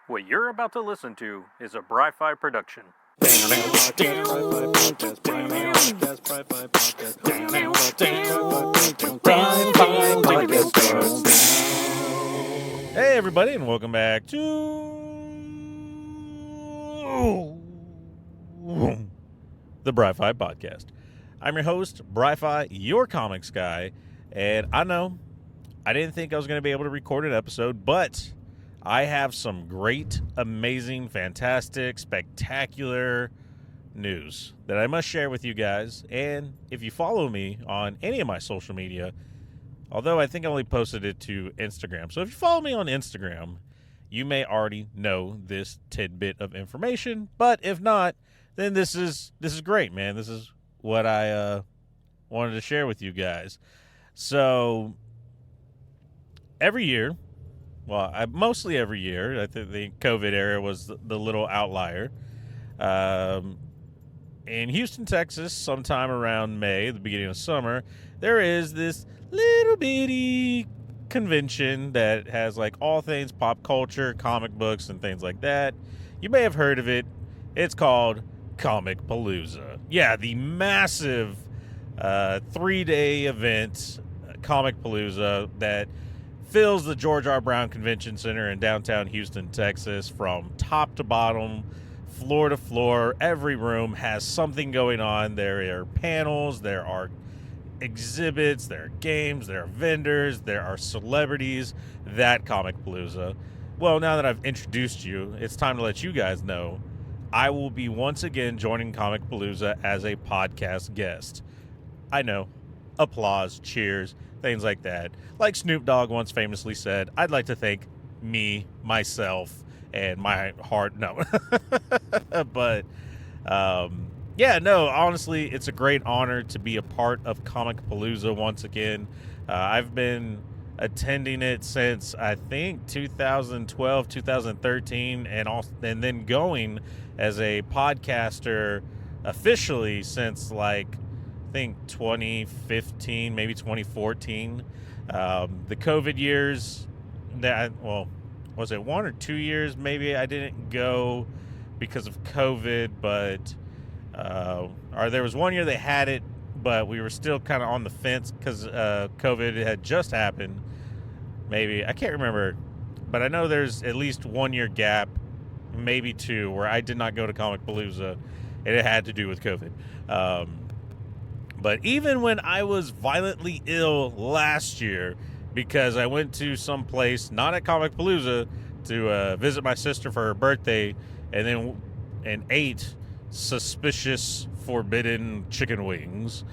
What you're about to listen to is a Bry-Fy production. Hey everybody, and welcome back to the Bry-Fy podcast. I'm your host, Bry-Fy, your comics guy, and I know I didn't think I was going to be able to record an episode, but I have some great, amazing, fantastic, spectacular news that I must share with you guys. And if you follow me on any of my social media, although I think I only posted it to Instagram. So if you follow me on Instagram, you may already know this tidbit of information. But if not, then this is great, man. This is what I wanted to share with you guys. So every year, mostly every year, I think the COVID era was the little outlier. In Houston, Texas, sometime around May, the beginning of summer, there is this little bitty convention that has like all things pop culture, comic books, and things like that. You may have heard of it. It's called Comicpalooza. Yeah, the massive 3-day event, Comicpalooza, that fills the George R. Brown Convention Center in downtown Houston, Texas, from top to bottom, floor to floor. Every room has something going on. There are panels, there are exhibits, there are games, there are vendors, there are celebrities. That Comicpalooza. Well, now that I've introduced you, it's time to let you guys know I will be once again joining Comicpalooza as a podcast guest. I know. Applause, cheers, things like that. Like Snoop Dogg once famously said, I'd like to thank me, myself, and my heart. No. But, honestly, it's a great honor to be a part of Comicpalooza once again. I've been attending it since, I think, 2012, 2013, and then going as a podcaster officially since, I think 2015, maybe 2014. The COVID years, was it 1 or 2 years? Maybe I didn't go because of COVID, but or there was 1 year they had it, but we were still kind of on the fence because COVID had just happened. Maybe I can't remember, but I know there's at least 1 year gap, maybe 2, where I did not go to Comicpalooza, and it had to do with COVID. But even when I was violently ill last year, because I went to some place, not at Comicpalooza, to visit my sister for her birthday, and ate suspicious, forbidden chicken wings.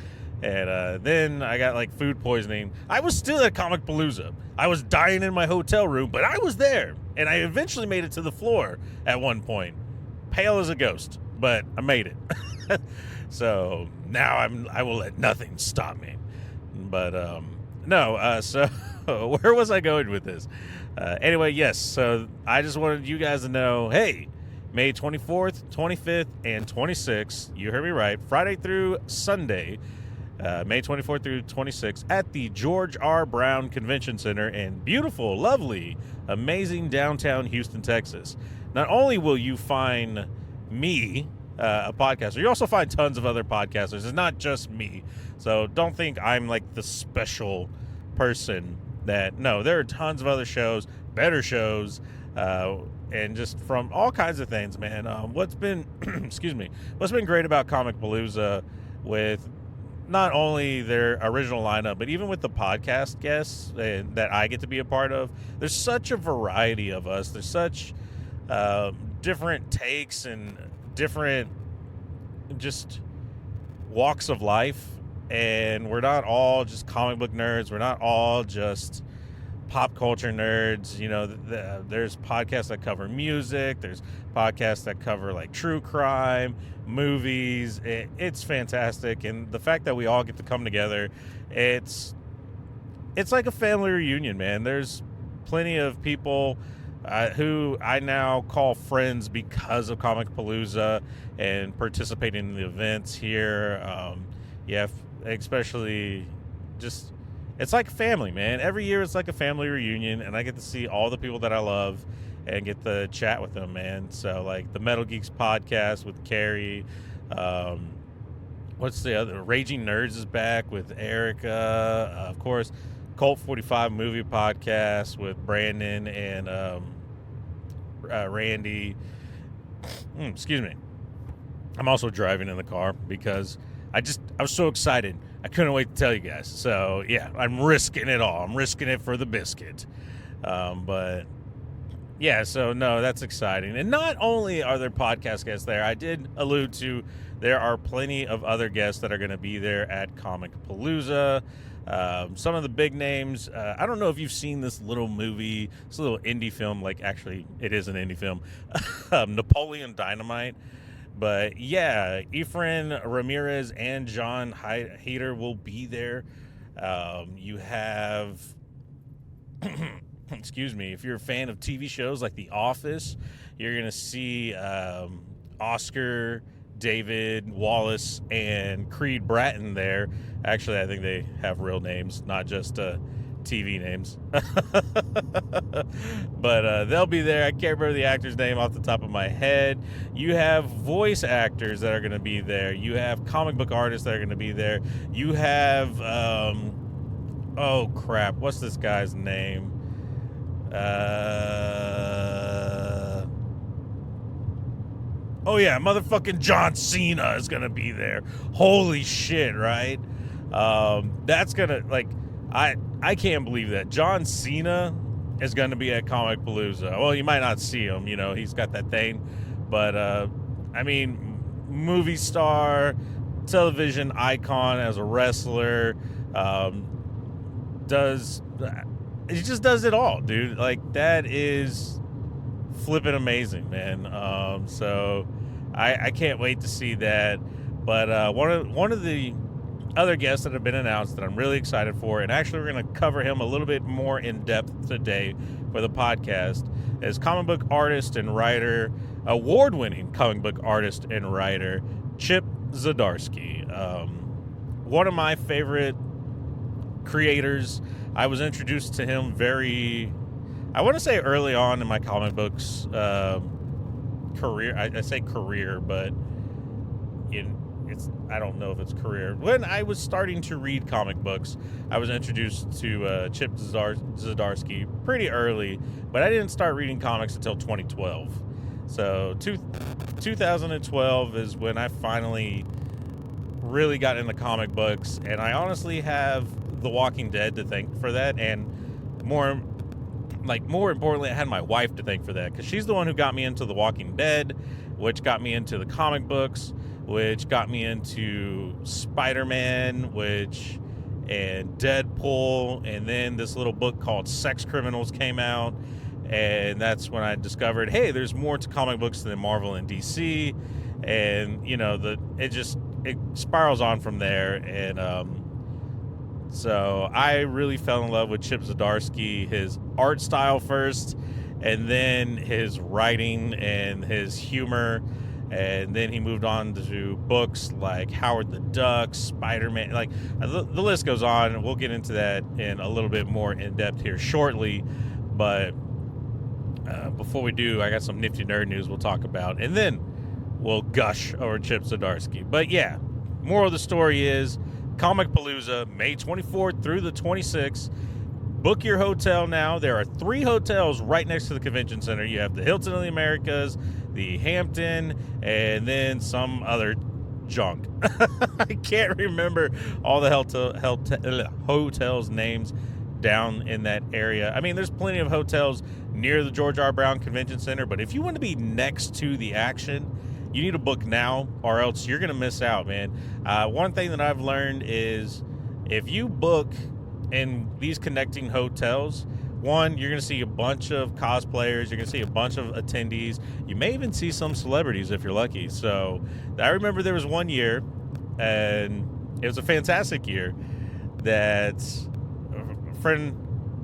And then I got food poisoning. I was still at Comicpalooza. I was dying in my hotel room, but I was there. And I eventually made it to the floor at one point. Pale as a ghost, but I made it. So now I will let nothing stop me. But so where was I going with this? Anyway, yes. So I just wanted you guys to know, hey, May 24th, 25th, and 26th, you heard me right, Friday through Sunday, May 24th through 26th, at the George R. Brown Convention Center in beautiful, lovely, amazing downtown Houston, Texas. Not only will you find me, a podcaster, you also find tons of other podcasters. It's not just me. So don't think I'm the special person no, there are tons of other shows, better shows, and just from all kinds of things, man. What's been, what's been great about Comicpalooza with not only their original lineup, but even with the podcast guests that I get to be a part of, there's such a variety of us. There's such different takes and different just walks of life, and we're not all just comic book nerds. We're not all just pop culture nerds. There's podcasts that cover music. There's podcasts that cover true crime, movies. It's fantastic, and the fact that we all get to come together, it's like a family reunion, man. There's plenty of people who I now call friends because of Comicpalooza and participating in the events here. Especially just It's like family, man. Every year it's like a family reunion, and I get to see all the people that I love. and get to chat with them, man. So like the Metal Geeks podcast with Carrie. What's the other? Raging Nerds is back with Erica. Of course, Cult 45 movie podcast with Brandon and Randy. Excuse me. I'm also driving in the car because I was so excited. I couldn't wait to tell you guys. So yeah, I'm risking it all. I'm risking it for the biscuit. But yeah, so no, that's exciting. And not only are there podcast guests there, I did allude to there are plenty of other guests that are going to be there at Comicpalooza. Some of the big names. I don't know if you've seen this little movie, this little indie film. Like, actually, it is an indie film, Napoleon Dynamite. But yeah, Efren Ramirez and John Hader will be there. You have, excuse me, if you're a fan of TV shows like The Office, you're going to see Oscar, David Wallace, and Creed Bratton there. Actually, I think they have real names, not just TV names. But they'll be there. I can't remember the actor's name off the top of my head. You have voice actors that are going to be there. You have comic book artists that are going to be there. You have, oh crap, what's this guy's name? Oh yeah, motherfucking John Cena is gonna be there. Holy shit, right? That's gonna, like, I can't believe that John Cena is gonna be at Comicpalooza. Well, you might not see him, you know, he's got that thing, but I mean, movie star, television icon as a wrestler, he just does it all, dude. Like, that is flipping amazing, man. So I can't wait to see that. But one of the other guests that have been announced that I'm really excited for, and actually we're going to cover him a little bit more in depth today for the podcast, is comic book artist and writer, award-winning comic book artist and writer, Chip Zdarsky. One of my favorite creators. I was introduced to him I want to say early on in my comic books career. I say career, but I don't know if it's career. When I was starting to read comic books, I was introduced to Chip Zdarsky pretty early, but I didn't start reading comics until 2012. So 2012 is when I finally really got into comic books, and I honestly have The Walking Dead to thank for that, and more importantly, I had my wife to thank for that, because she's the one who got me into The Walking Dead, which got me into the comic books, which got me into Spider-Man, and Deadpool, and then this little book called Sex Criminals came out, and that's when I discovered, hey, there's more to comic books than Marvel and DC, and you know, it spirals on from there, and so I really fell in love with Chip Zdarsky, his art style first, and then his writing and his humor. And then he moved on to books like Howard the Duck, Spider-Man. Like, the list goes on, and we'll get into that in a little bit more in depth here shortly. But before we do, I got some nifty nerd news we'll talk about, and then we'll gush over Chip Zdarsky. But yeah, moral of the story is Comicpalooza, May 24th through the 26th. Book your hotel now. There are 3 hotels right next to the convention center. You have the Hilton of the Americas, the Hampton, and then some other junk. I can't remember all the hotels' names down in that area. I mean, there's plenty of hotels near the George R. Brown Convention Center, but if you want to be next to the action, you need to book now, or else you're going to miss out, man. One thing that I've learned is if you book in these connecting hotels, one, you're going to see a bunch of cosplayers. You're going to see a bunch of attendees. You may even see some celebrities if you're lucky. So I remember there was one year, and it was a fantastic year, that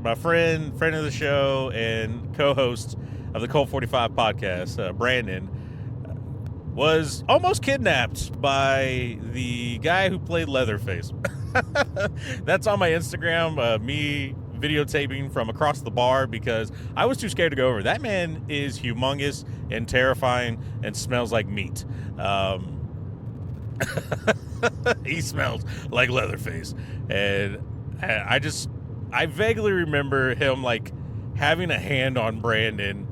my friend of the show and co-host of the Cult 45 podcast, Brandon, was almost kidnapped by the guy who played Leatherface. That's on my Instagram, me videotaping from across the bar because I was too scared to go over. That man is humongous and terrifying and smells like meat. He smells like Leatherface. And I vaguely remember him like having a hand on Brandon,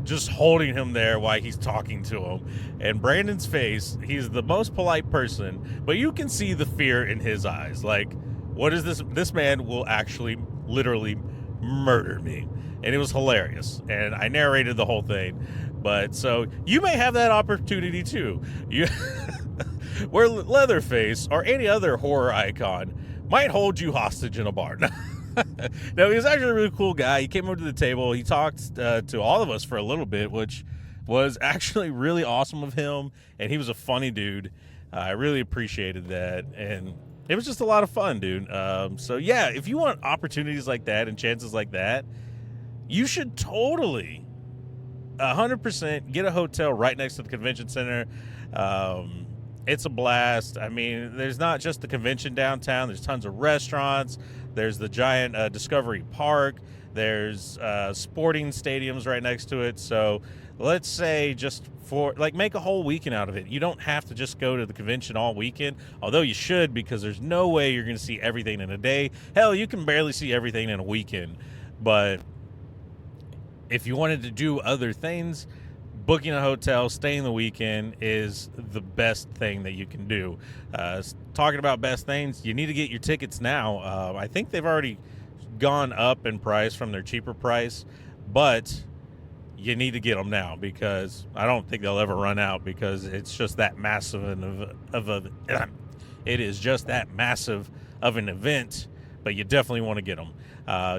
just holding him there while he's talking to him. And Brandon's face, he's the most polite person, but you can see the fear in his eyes. Like, what is this? This man will actually literally murder me. And it was hilarious. And I narrated the whole thing. But so you may have that opportunity too. You where Leatherface or any other horror icon might hold you hostage in a bar. No, he was actually a really cool guy. He came over to the table. He talked to all of us for a little bit, which was actually really awesome of him. And he was a funny dude. I really appreciated that. And it was just a lot of fun, dude. So, yeah, if you want opportunities like that and chances like that, you should totally 100% get a hotel right next to the convention center. It's a blast. I mean, there's not just the convention downtown. There's tons of restaurants. There's the giant Discovery Park. There's sporting stadiums right next to it. So let's say just for, like, make a whole weekend out of it. You don't have to just go to the convention all weekend, although you should, because there's no way you're going to see everything in a day. Hell, you can barely see everything in a weekend. But if you wanted to do other things, booking a hotel, staying the weekend is the best thing that you can do. Talking about best things, you need to get your tickets now. I think they've already gone up in price from their cheaper price, but you need to get them now because I don't think they'll ever run out because it's just that massive it is just that massive of an event, but you definitely want to get them.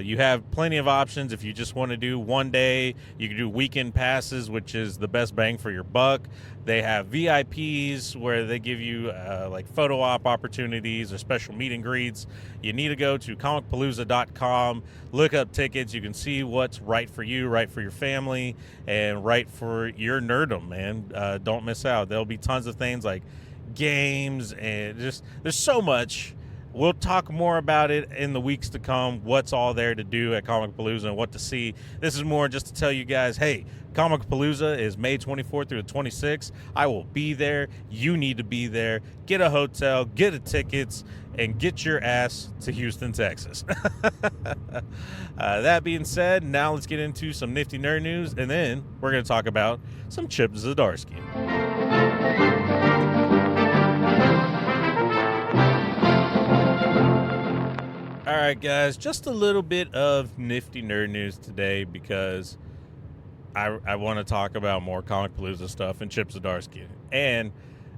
You have plenty of options. If you just want to do one day, you can do weekend passes, which is the best bang for your buck. They have VIPs where they give you like photo op opportunities or special meet and greets. You need to go to Comicpalooza.com, look up tickets. You can see what's right for you, right for your family, and right for your nerdom, man. Don't miss out. There'll be tons of things like games and just there's so much. We'll talk more about it in the weeks to come, what's all there to do at Comicpalooza and what to see. This is more just to tell you guys, hey, Comicpalooza is May 24th through the 26th. I will be there. You need to be there. Get a hotel, get the tickets, and get your ass to Houston, Texas. That being said, now let's get into some nifty nerd news, and then we're going to talk about some Chip Zdarsky. All right, guys, just a little bit of nifty nerd news today because I want to talk about more Comicpalooza stuff and Chip Zdarsky. And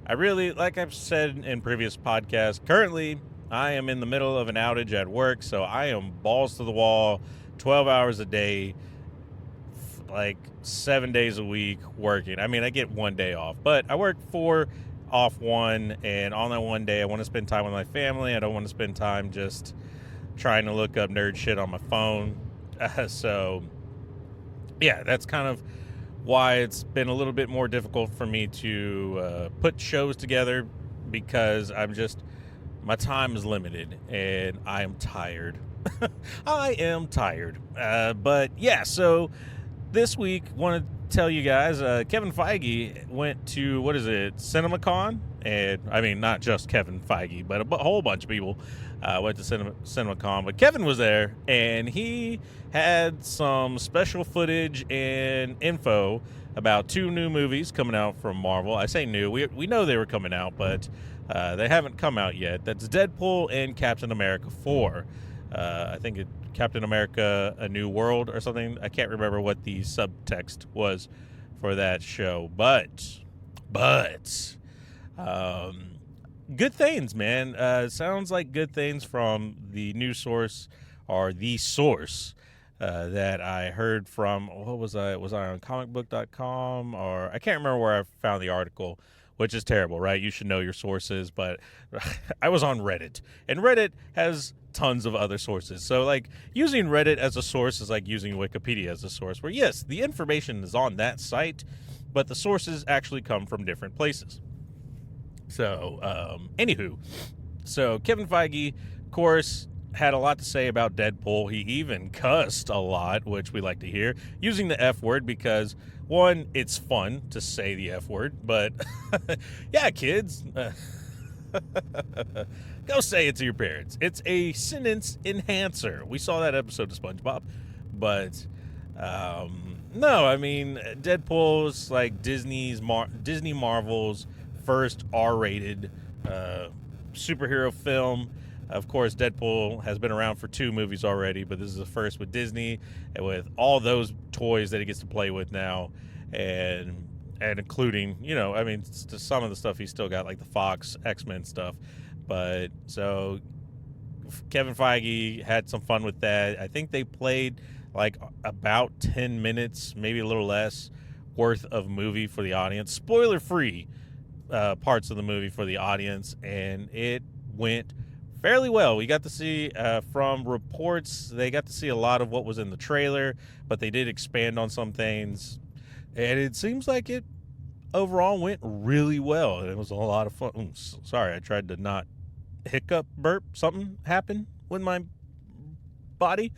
I really, like I've said in previous podcasts, currently I am in the middle of an outage at work, so I am balls to the wall, 12 hours a day, like 7 days a week working. I mean, I get one day off, but I work 4, off 1, and on that one day I want to spend time with my family. I don't want to spend time just trying to look up nerd shit on my phone. So yeah, that's kind of why it's been a little bit more difficult for me to put shows together because my time is limited and I am tired. I am tired. But yeah, so this week want to tell you guys, Kevin Feige went to, CinemaCon? And I mean, not just Kevin Feige, but a whole bunch of people went to CinemaCon. But Kevin was there, and he had some special footage and info about 2 new movies coming out from Marvel. I say new. We know they were coming out, but they haven't come out yet. That's Deadpool and Captain America 4. I think Captain America A New World or something. I can't remember what the subtext was for that show. But good things, man. Sounds like good things from the news source or the source that I heard from. What was I? Was I on comicbook.com or I can't remember where I found the article, which is terrible, right? You should know your sources, but I was on Reddit, and Reddit has tons of other sources. So like using Reddit as a source is like using Wikipedia as a source, where yes, the information is on that site, but the sources actually come from different places. So, anywho, so Kevin Feige, of course, had a lot to say about Deadpool. He even cussed a lot, which we like to hear, using the F word because, one, it's fun to say the F word, but yeah, kids, go say it to your parents. It's a sentence enhancer. We saw that episode of SpongeBob, but no, I mean, Deadpool's like Disney Marvel's first R-rated superhero film. Of course, Deadpool has been around for 2 movies already, but this is the first with Disney and with all those toys that he gets to play with now, and including, you know, I mean, some of the stuff he's still got, like the Fox X-Men stuff. But so Kevin Feige had some fun with that. I think they played like about 10 minutes, maybe a little less, worth of movie for the audience. Spoiler-free parts of the movie for the audience, and it went fairly well. We got to see, from reports, they got to see a lot of what was in the trailer, but they did expand on some things, and it seems like it overall went really well. It was a lot of fun. Sorry, I tried to not hiccup burp. Something happened with my body.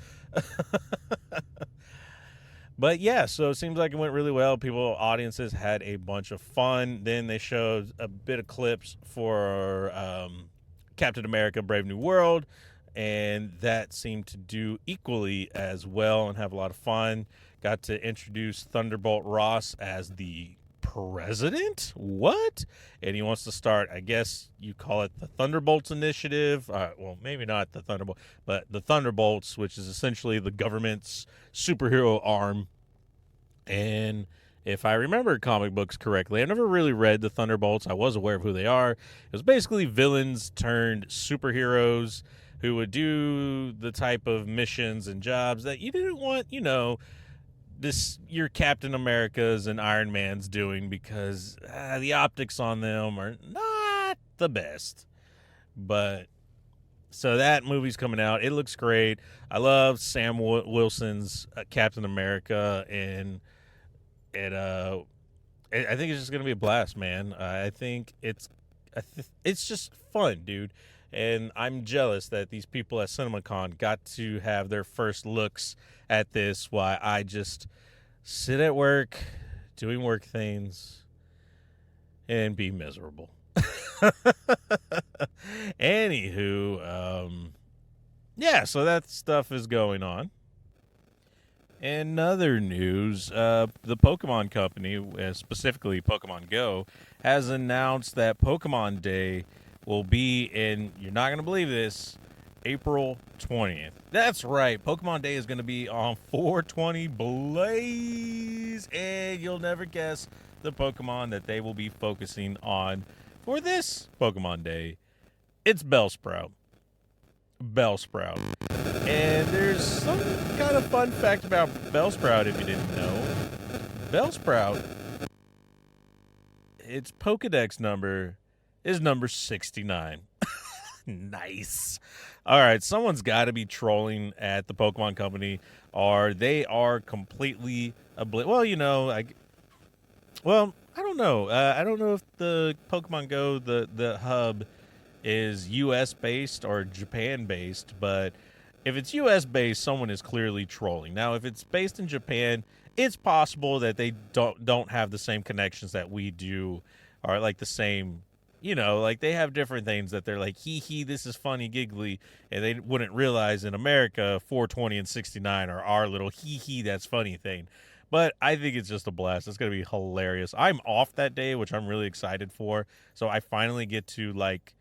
But yeah, so it seems like it went really well. Audiences had a bunch of fun. Then they showed a bit of clips for Captain America Brave New World, and that seemed to do equally as well and have a lot of fun. Got to introduce Thunderbolt Ross as the president? What? And he wants to start, I guess you call it the Thunderbolts Initiative. Well, maybe not the Thunderbolt, but the Thunderbolts, which is essentially the government's superhero arm. And if I remember comic books correctly, I've never really read the Thunderbolts. I was aware of who they are. It was basically villains turned superheroes who would do the type of missions and jobs that you didn't want, you know, your Captain America's and Iron Man's doing, because the optics on them are not the best. But so that movie's coming out. It looks great. I love Sam Wilson's Captain America, and I think it's just gonna be a blast, man. I think it's just fun, dude. And I'm jealous that these people at CinemaCon got to have their first looks at this, while I just sit at work, doing work things, and be miserable. Anywho, yeah, so that stuff is going on. In other news, the Pokemon Company, specifically Pokemon Go, has announced that Pokemon Day will be in, you're not going to believe this, April 20th. That's right. Pokemon Day is going to be on 420 Blaze, and you'll never guess the Pokemon that they will be focusing on for this Pokemon Day. It's Bellsprout. And there's some kind of fun fact about Bellsprout if you didn't know. Bellsprout, its Pokedex number is number 69. Nice. All right, someone's got to be trolling at the Pokemon Company, or they are completely well, you know, I don't know. I don't know if the Pokemon Go, the hub, is U.S. based or Japan based, but if it's U.S. based, someone is clearly trolling. Now, if it's based in Japan, it's possible that they don't have the same connections that we do, or like the same, you know, like they have different things that they're like, hee, this is funny, giggly, and they wouldn't realize in America 420 and 69 are our little hee, that's funny thing. But I think it's just a blast. It's going to be hilarious. I'm off that day, which I'm really excited for, so I finally get to, like,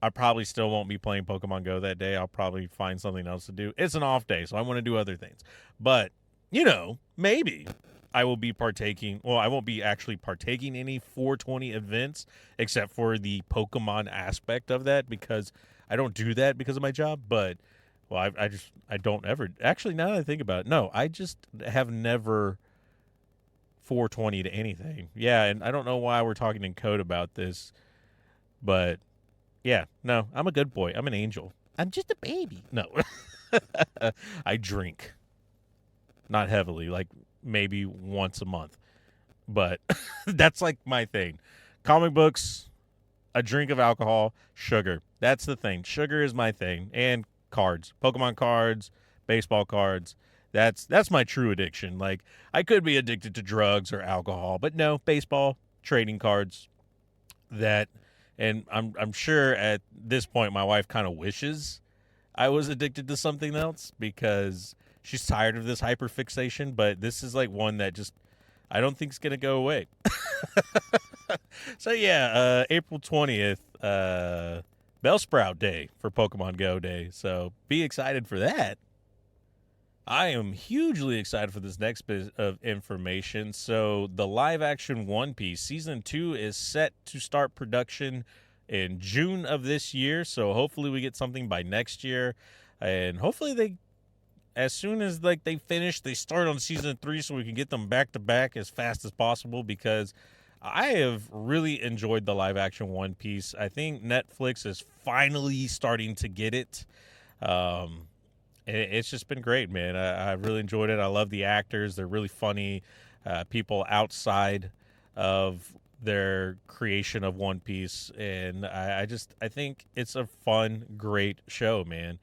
I probably still won't be playing Pokemon Go that day. I'll probably find something else to do. It's an off day, so I want to do other things. But, you know, maybe I will be partaking. Well, I won't be actually partaking in any 420 events, except for the Pokemon aspect of that, because I don't do that because of my job. But, well, I don't ever. Actually, now that I think about it, no, I just have never 420 to anything. Yeah, and I don't know why we're talking in code about this, but yeah, no, I'm a good boy. I'm an angel. I'm just a baby. No. I drink. Not heavily, like maybe once a month. But that's like my thing. Comic books, a drink of alcohol, sugar. That's the thing. Sugar is my thing. And cards, Pokemon cards, baseball cards. That's my true addiction. Like, I could be addicted to drugs or alcohol, but no, baseball, trading cards. That, and I'm sure at this point my wife kind of wishes I was addicted to something else because she's tired of this hyperfixation, but this is like one that just I don't think is going to go away. So yeah, April 20th, Bellsprout Day for Pokemon Go Day. So be excited for that. I am hugely excited for this next bit of information. So the live action One Piece season 2 is set to start production in June of this year. So hopefully we get something by next year, and hopefully they, as soon as like they finish, they start on season 3 so we can get them back to back as fast as possible, because I have really enjoyed the live action One Piece. I think Netflix is finally starting to get it. It's just been great, man. I really enjoyed it. I love the actors. They're really funny people outside of their creation of One Piece. And I think it's a fun, great show, man.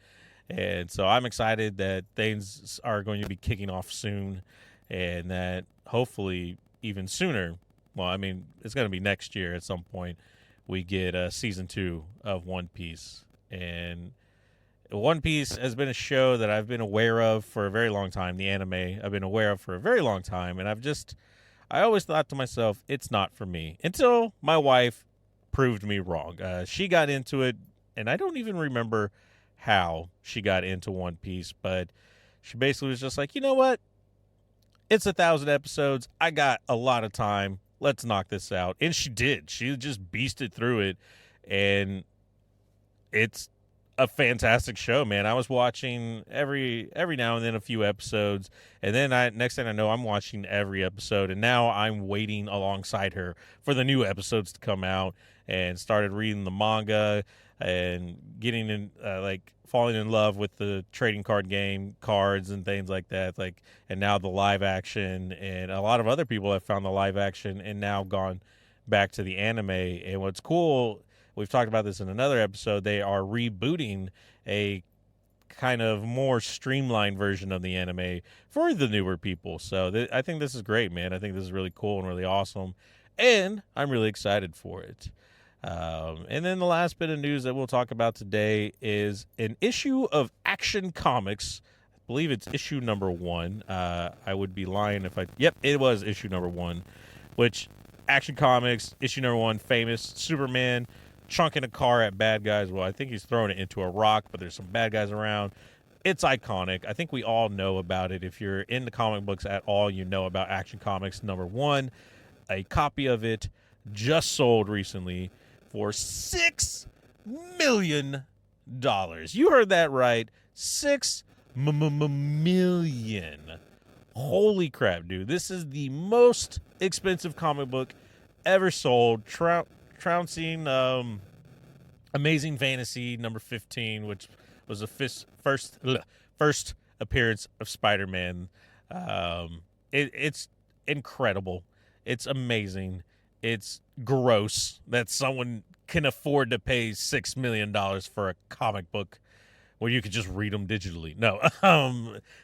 And so I'm excited that things are going to be kicking off soon, and that hopefully even sooner. Well, I mean, it's going to be next year at some point. We get season 2 of One Piece. And One Piece has been a show that I've been aware of for a very long time. The anime I've been aware of for a very long time. And I always thought to myself, it's not for me. Until my wife proved me wrong. She got into it, and I don't even remember how she got into One Piece. But she basically was just like, you know what? It's 1,000 episodes. I got a lot of time. Let's knock this out. And she did. She just beasted through it. And it's a fantastic show, man. I was watching every now and then a few episodes, and then next thing I know, I'm watching every episode, and now I'm waiting alongside her for the new episodes to come out, and started reading the manga and getting in falling in love with the trading card game cards and things like that, and now the live action. And a lot of other people have found the live action and now gone back to the anime. And what's cool, we've talked about this in another episode, they are rebooting a kind of more streamlined version of the anime for the newer people. So I think this is great, man. I think this is really cool and really awesome, and I'm really excited for it. And then the last bit of news that we'll talk about today is an issue of Action Comics. I believe it's issue number 1. I would be lying if it was issue number 1, which Action Comics, issue number 1, famous Superman chunking a car at bad guys. Well, I think he's throwing it into a rock, but there's some bad guys around. It's iconic. I think we all know about it. If you're into comic books at all, you know about Action Comics number 1. A copy of it just sold recently for $6 million. You heard that right. $6 million. Holy crap, dude. This is the most expensive comic book ever sold. Trouncing Amazing Fantasy number 15, which was the first appearance of Spider-Man. It's incredible. It's amazing. It's gross that someone can afford to pay $6 million for a comic book where you could just read them digitally. No,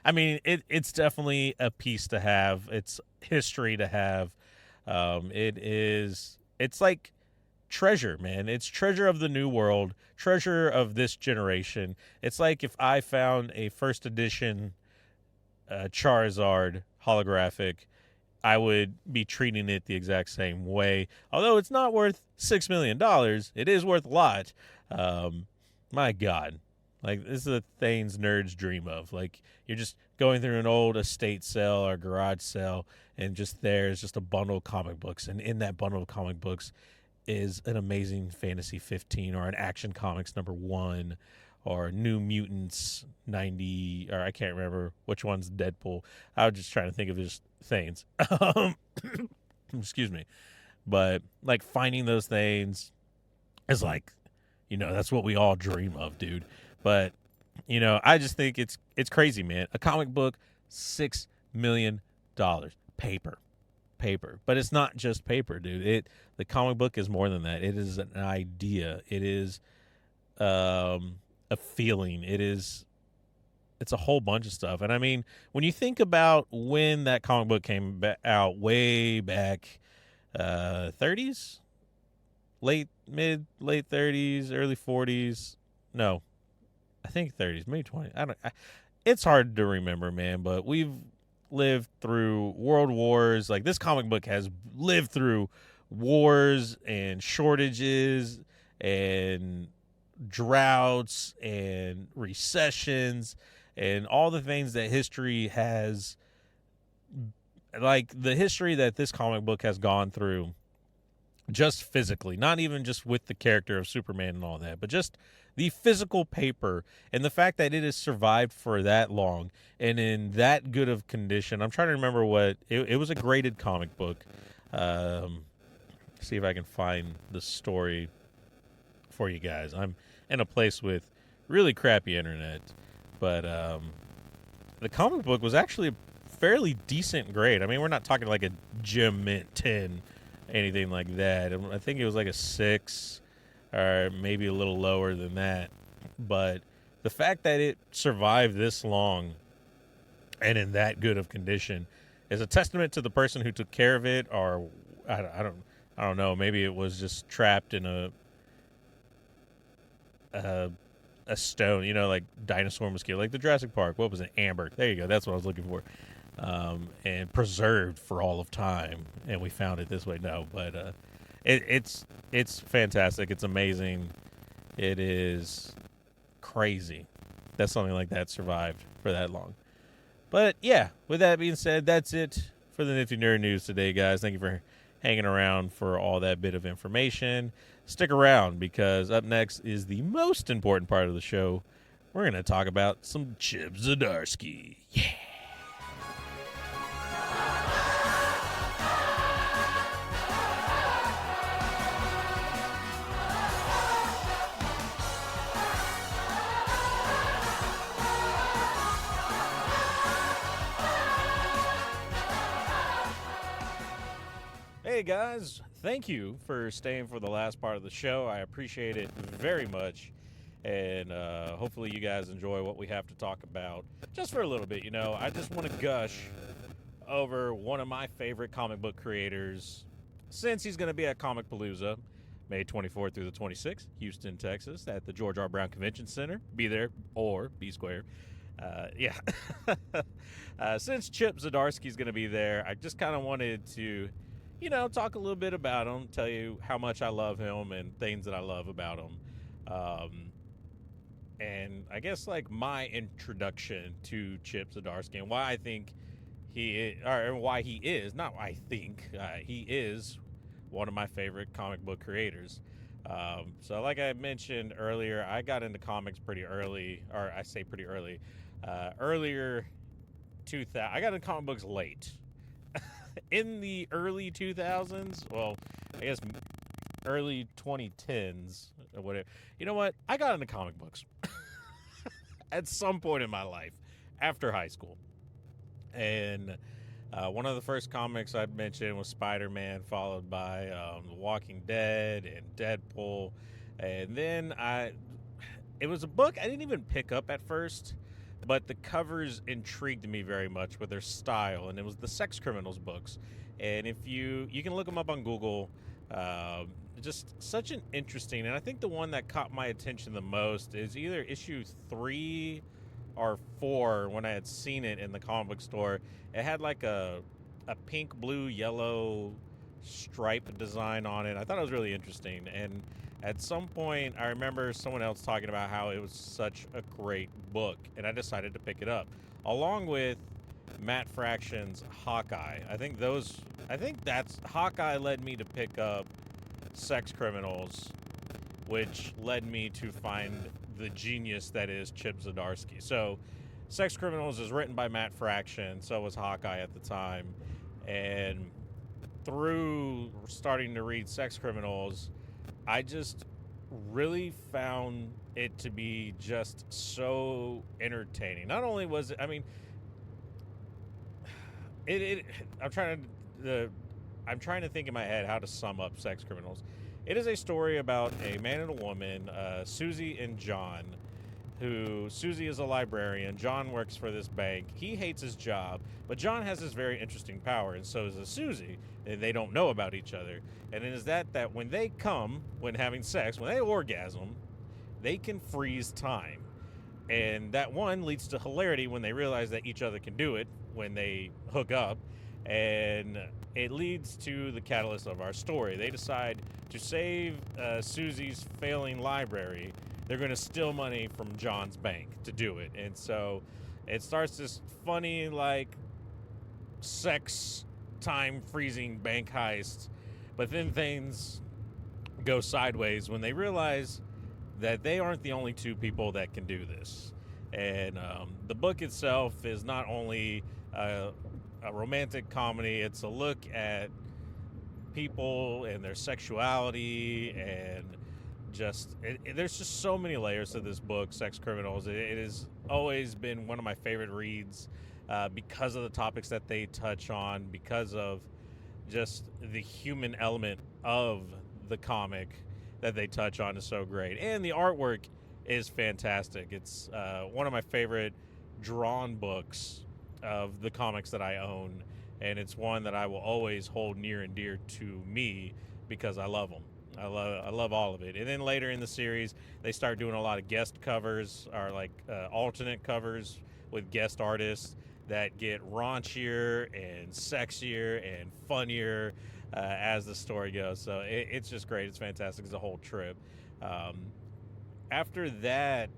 I mean, it's definitely a piece to have. It's history to have. It's like treasure, man. It's treasure of the new world, treasure of this generation. It's like if I found a first edition Charizard holographic, I would be treating it the exact same way. Although it's not worth $6 million, it is worth a lot. My God. Like, this is the things nerds dream of. Like, you're just going through an old estate sale or garage sale, and there's just a bundle of comic books. And in that bundle of comic books is an Amazing Fantasy 15 or an Action Comics number 1 or New Mutants 90, or I can't remember which one's Deadpool. I was just trying to think of just things. Excuse me. But like finding those things is like, that's what we all dream of, dude. But, I just think it's crazy, man. A comic book, $6 million. Paper. But it's not just paper, dude. The comic book is more than that. It is an idea. It is a feeling. It's a whole bunch of stuff. And I mean, when you think about when that comic book came out way back, 30s, late 30s, early 40s. No, I think 30s, maybe 20. It's hard to remember, man, but we've lived through world wars. Like, this comic book has lived through wars and shortages and droughts and recessions and all the things that history has, like the history that this comic book has gone through, just physically, not even just with the character of Superman and all that, but just the physical paper and the fact that it has survived for that long and in that good of condition. I'm trying to remember what it was. A graded comic book. See if I can find the story for you guys. I'm in a place with really crappy internet, but the comic book was actually a fairly decent grade. I mean, we're not talking like a Gem Mint 10, anything like that. I think it was like a 6 or maybe a little lower than that. But the fact that it survived this long and in that good of condition is a testament to the person who took care of it. Or I don't know. Maybe it was just trapped in a stone, like dinosaur mosquito, like the Jurassic Park. What was it? Amber. There you go. That's what I was looking for. And preserved for all of time, and we found it this way. No, but it's fantastic. It's amazing. It is crazy that something like that survived for that long. But yeah, with that being said, that's it for the Nifty Nerd News today, guys. Thank you for hanging around for all that bit of information. Stick around, because up next is the most important part of the show. We're going to talk about some Chip Zdarsky. Yeah. Hey guys, thank you for staying for the last part of the show. I appreciate it very much, and hopefully you guys enjoy what we have to talk about just for a little bit. I just want to gush over one of my favorite comic book creators, since he's going to be at Comicpalooza May 24th through the 26th, Houston, Texas, at the George R. Brown Convention Center. Be there or be square. Yeah. Since Chip Zdarsky is going to be there, I just kind of wanted to talk a little bit about him, tell you how much I love him and things that I love about him. And I guess like my introduction to Chip Zdarsky and why I think he is one of my favorite comic book creators. So like I mentioned earlier, I got into comics pretty early, or I say pretty early, earlier 2000. I got into comic books late. In the early 2000s, well, I guess early 2010s or whatever. You know what? I got into comic books at some point in my life after high school. And one of the first comics I'd mentioned was Spider-Man, followed by The Walking Dead and Deadpool. And then it was a book I didn't even pick up at first, but the covers intrigued me very much with their style, and it was the Sex Criminals books. And if you can look them up on Google, just such an interesting, and I think the one that caught my attention the most is either issue 3 or 4 when I had seen it in the comic book store. It had like a pink, blue, yellow stripe design on it. I thought it was really interesting, and at some point, I remember someone else talking about how it was such a great book, and I decided to pick it up, along with Matt Fraction's Hawkeye. I think that's Hawkeye led me to pick up Sex Criminals, which led me to find the genius that is Chip Zdarsky. So, Sex Criminals is written by Matt Fraction, so was Hawkeye at the time, and through starting to read Sex Criminals, I just really found it to be just so entertaining. Not only was it, I mean, I'm trying to think in my head how to sum up Sex Criminals. It is a story about a man and a woman, Susie and John, Susie is a librarian. John works for this bank. He hates his job, but John has this very interesting power, and so does Susie. And they don't know about each other. And it is that when they come, when having sex, when they orgasm, they can freeze time. And that one leads to hilarity when they realize that each other can do it when they hook up. And it leads to the catalyst of our story. They decide to save Susie's failing library. They're going to steal money from John's bank to do it. And so it starts this funny, like, sex time freezing bank heist. But then things go sideways when they realize that they aren't the only two people that can do this. And the book itself is not only a romantic comedy, it's a look at people and their sexuality, and there's just so many layers to this book, Sex Criminals. It has always been one of my favorite reads because of the topics that they touch on, because of just the human element of the comic that they touch on is so great. And the artwork is fantastic. It's one of my favorite drawn books of the comics that I own, and it's one that I will always hold near and dear to me because I love them. I love all of it. And then later in the series, they start doing a lot of guest covers, or like alternate covers with guest artists that get raunchier and sexier and funnier as the story goes. So it's just great. It's fantastic. It's a whole trip. After that,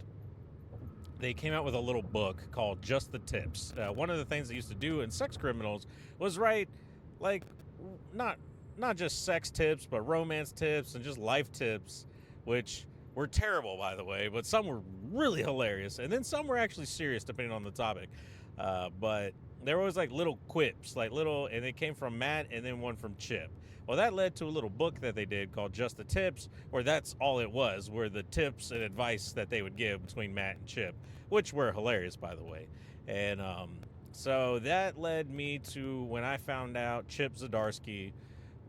they came out with a little book called Just the Tips. One of the things they used to do in Sex Criminals was write, like, not just sex tips, but romance tips and just life tips, which were terrible, by the way, but some were really hilarious. And then some were actually serious, depending on the topic. But there was like little quips, and they came from Matt and then one from Chip. Well, that led to a little book that they did called Just the Tips, where that's all it was, were the tips and advice that they would give between Matt and Chip, which were hilarious, by the way. And so that led me to when I found out Chip Zdarsky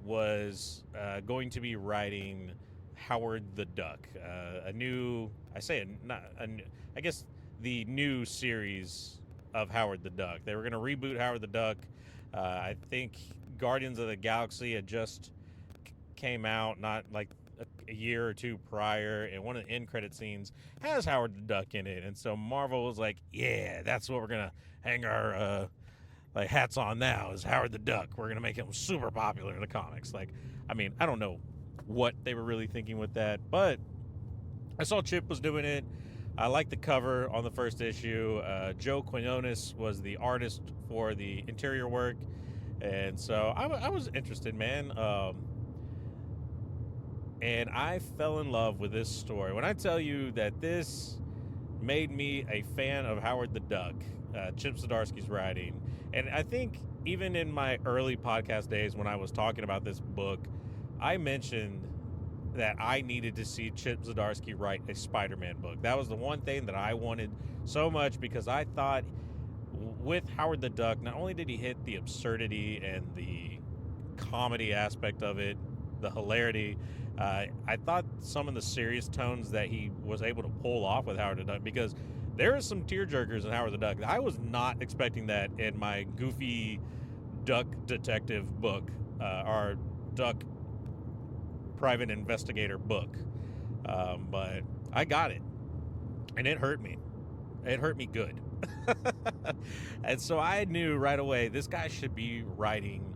was going to be writing Howard the Duck, the new series of Howard the Duck. They were going to reboot Howard the Duck. I think Guardians of the Galaxy had just came out, not like a year or two prior, and one of the end credit scenes has Howard the Duck in it. And so Marvel was like, yeah, that's what we're going to hang our hats on now, is Howard the Duck. We're going to make him super popular in the comics. I don't know what they were really thinking with that, but I saw Chip was doing it. I liked the cover on the first issue. Joe Quinones was the artist for the interior work, and so I was interested, man. And I fell in love with this story. When I tell you that this made me a fan of Howard the Duck, Chip Zdarsky's writing, and I think even in my early podcast days when I was talking about this book, I mentioned that I needed to see Chip Zdarsky write a Spider-Man book. That was the one thing that I wanted so much, because I thought with Howard the Duck, not only did he hit the absurdity and the comedy aspect of it, the hilarity, I thought some of the serious tones that he was able to pull off with Howard the Duck, because there are some tearjerkers in Howard the Duck. I was not expecting that in my goofy duck detective book, or duck private investigator book, but I got it, and it hurt me. It hurt me good. And so I knew right away, this guy should be writing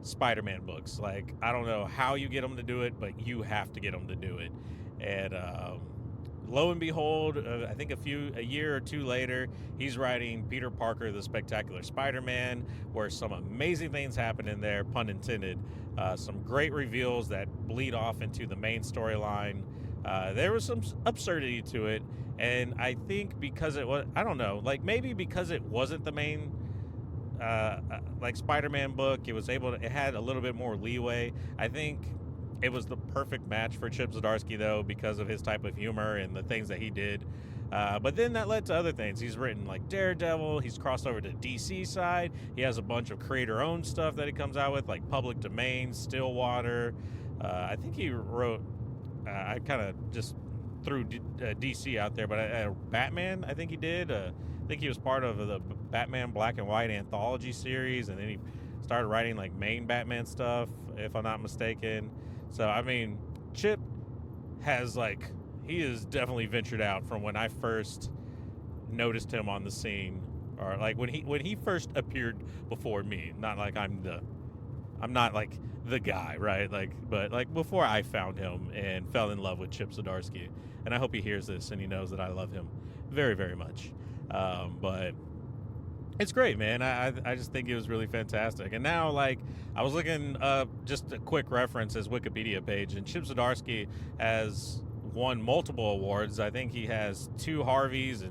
Spider-Man books. Like, I don't know how you get him to do it, but you have to get him to do it. And lo and behold, I think a year or two later, he's writing Peter Parker, the Spectacular Spider-Man, where some amazing things happen in there, pun intended. Some great reveals that bleed off into the main storyline. There was some absurdity to it, and I think because it was, I don't know, maybe because it wasn't the main Spider-Man book, it had a little bit more leeway. I think it was the perfect match for Chip Zdarsky, though, because of his type of humor and the things that he did. But then that led to other things. He's written like Daredevil. He's crossed over to DC side. He has a bunch of creator-owned stuff that he comes out with, like Public Domain, Stillwater. I think he wrote, I kind of just through DC out there, but Batman, I think he did. I think he was part of the Batman Black and White anthology series, and then he started writing like main Batman stuff, if I'm not mistaken. So I mean, Chip has he has definitely ventured out from when I first noticed him on the scene, or like when he first appeared before me. Not like I'm not like the guy, right? But before I found him and fell in love with Chip Zdarsky. And I hope he hears this and he knows that I love him very, very much. But it's great, man. I just think it was really fantastic. And now, I was looking up just a quick reference, his Wikipedia page, and Chip Zdarsky has won multiple awards. I think he has 2 Harveys,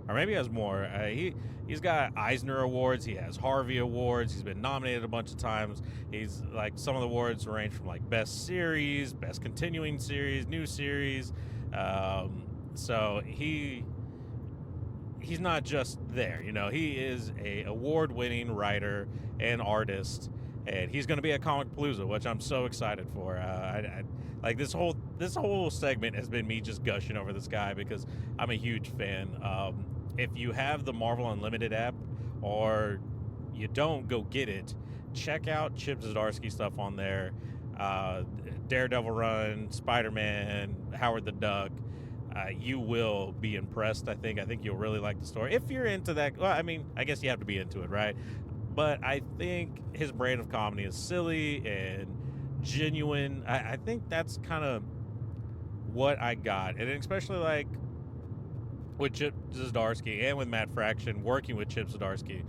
or maybe he has more. He's got Eisner Awards. He has Harvey Awards. He's been nominated a bunch of times. He's some of the awards range from Best Series, Best Continuing Series, New Series. So he's not just there. He is a award-winning writer and artist, and he's going to be at Comicpalooza, which I'm so excited for. This whole segment has been me just gushing over this guy because I'm a huge fan. If you have the Marvel Unlimited app, or you don't, go get it. Check out Chip Zdarsky stuff on there. Daredevil Run, Spider-Man, Howard the Duck. You will be impressed, I think. I think you'll really like the story. If you're into that, well, I mean, I guess you have to be into it, right? But I think his brand of comedy is silly and genuine. I think that's kind of what I got. And especially with Chip Zdarsky and with Matt Fraction, working with Chip Zdarsky,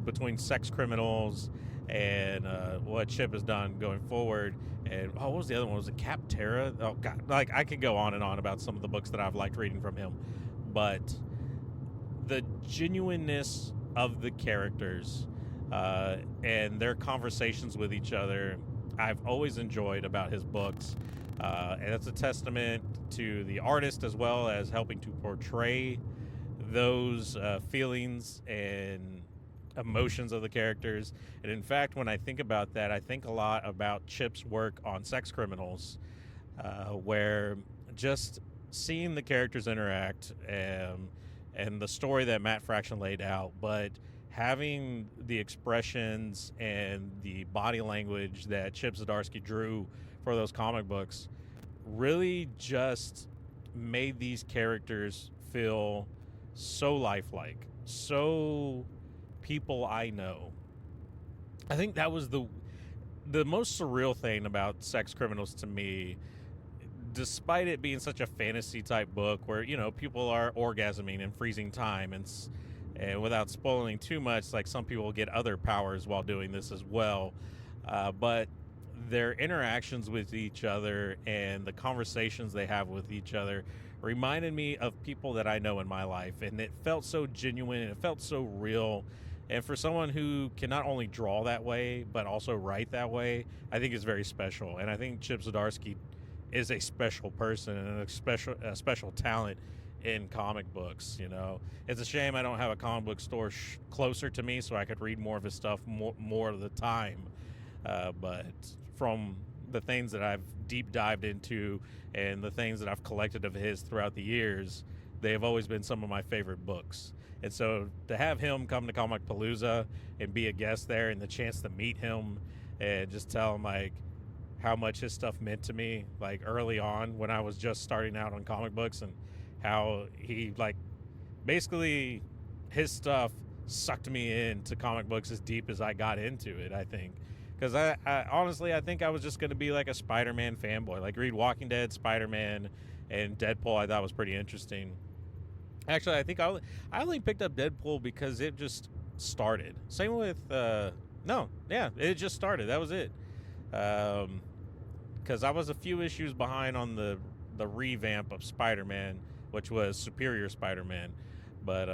between Sex Criminals and what Chip has done going forward. And what was the other one? Was it Capterra? Oh God, I could go on and on about some of the books that I've liked reading from him, but the genuineness of the characters and their conversations with each other, I've always enjoyed about his books. And it's a testament to the artist as well as helping to portray those feelings and emotions of the characters. And in fact, when I think about that, I think a lot about Chip's work on Sex Criminals, where just seeing the characters interact and the story that Matt Fraction laid out, but having the expressions and the body language that Chip Zdarsky drew for those comic books really just made these characters feel so lifelike, so people I know. I think that was the most surreal thing about Sex Criminals to me, despite it being such a fantasy type book where people are orgasming and freezing time, and without spoiling too much, some people get other powers while doing this as well, but their interactions with each other and the conversations they have with each other reminded me of people that I know in my life, and it felt so genuine and it felt so real. And for someone who can not only draw that way but also write that way, I think is very special. And I think Chip Zdarsky is a special person and a special talent in comic books. It's a shame I don't have a comic book store closer to me so I could read more of his stuff more of the time. But from the things that I've deep dived into and the things that I've collected of his throughout the years, they have always been some of my favorite books. And so to have him come to Comicpalooza and be a guest there, and the chance to meet him and just tell him how much his stuff meant to me early on when I was just starting out on comic books, and how he basically his stuff sucked me into comic books as deep as I got into it, I think. Because I honestly, I think I was just going to be a Spider-Man fanboy. Read Walking Dead, Spider-Man, and Deadpool I thought was pretty interesting. Actually, I think I only picked up Deadpool because it just started. Same with, it just started. That was it. Because I was a few issues behind on the revamp of Spider-Man, which was Superior Spider-Man. But,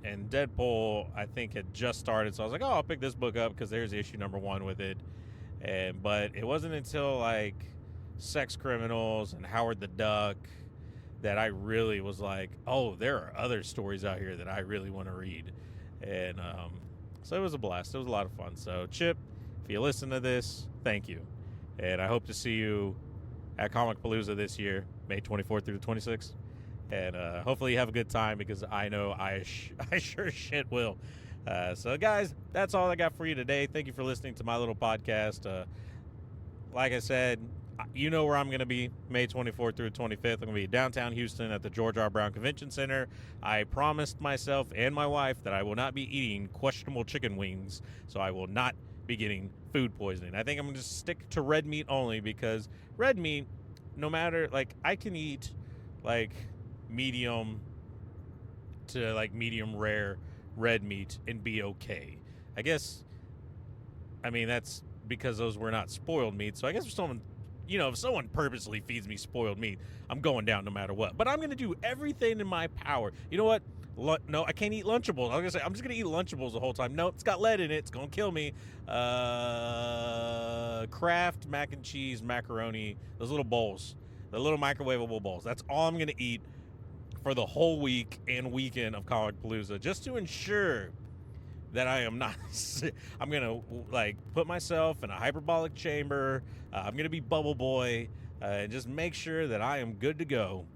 and Deadpool, I think, had just started, so I was like, I'll pick this book up because there's issue number 1 with it. But it wasn't until Sex Criminals and Howard the Duck that I really was there are other stories out here that I really want to read. And so it was a blast. It was a lot of fun. So Chip, if you listen to this, thank you. And I hope to see you at Comicpalooza this year. May 24th through the 26th. And hopefully you have a good time, because I know I sure shit will. So, guys, that's all I got for you today. Thank you for listening to my little podcast. Like I said, you know where I'm going to be May 24th through 25th. I'm going to be downtown Houston at the George R. Brown Convention Center. I promised myself and my wife that I will not be eating questionable chicken wings, so I will not be getting food poisoning. I think I'm going to stick to red meat only, because red meat, no matter, like, I can eat, like, medium to, like, medium rare red meat and be okay. I guess, I mean, that's because those were not spoiled meat. So I guess if someone purposely feeds me spoiled meat, I'm going down no matter what. But I'm going to do everything in my power. You know what? No, I can't eat Lunchables. I was going to say, I'm just going to eat Lunchables the whole time. No, it's got lead in it. It's going to kill me. Kraft mac and cheese, macaroni, those little bowls, the little microwavable bowls. That's all I'm going to eat for the whole week and weekend of Comicpalooza, just to ensure that I am not I'm going to, like, put myself in a hyperbolic chamber. I'm going to be Bubble Boy, and just make sure that I am good to go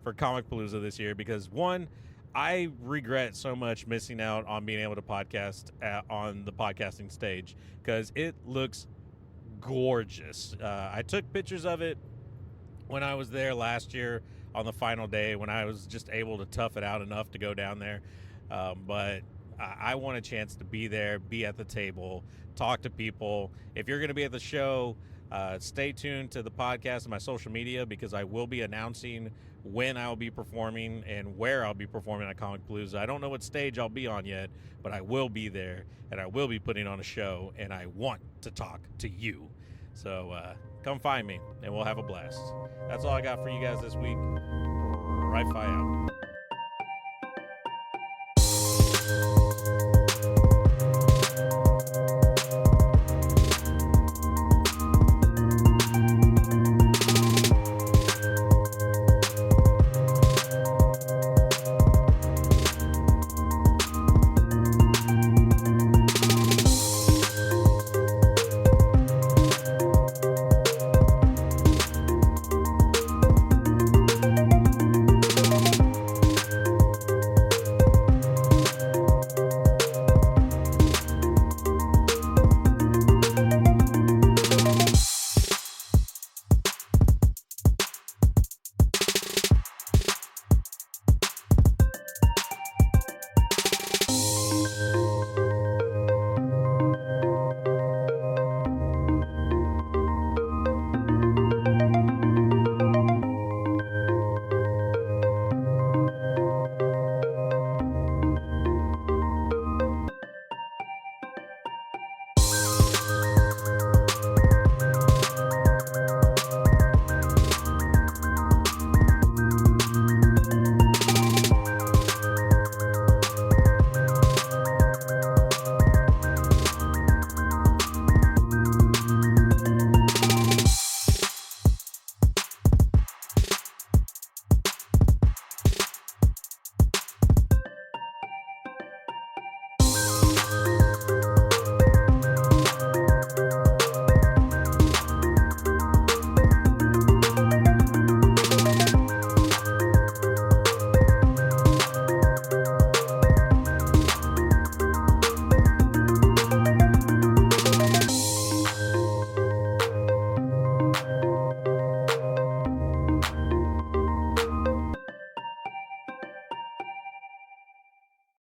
for Comicpalooza this year, because, one, I regret so much missing out on being able to podcast on the podcasting stage, because it looks gorgeous. I took pictures of it when I was there last year on the final day, when I was just able to tough it out enough to go down there. But I want a chance to be there, be at the table, talk to people. If you're going to be at the show, stay tuned to the podcast and my social media, because I will be announcing when I'll be performing and where I'll be performing at Comicpalooza. I don't know what stage I'll be on yet, but I will be there, and I will be putting on a show, and I want to talk to you. So come find me, and we'll have a blast. That's all I got for you guys this week. Bry-Fy out.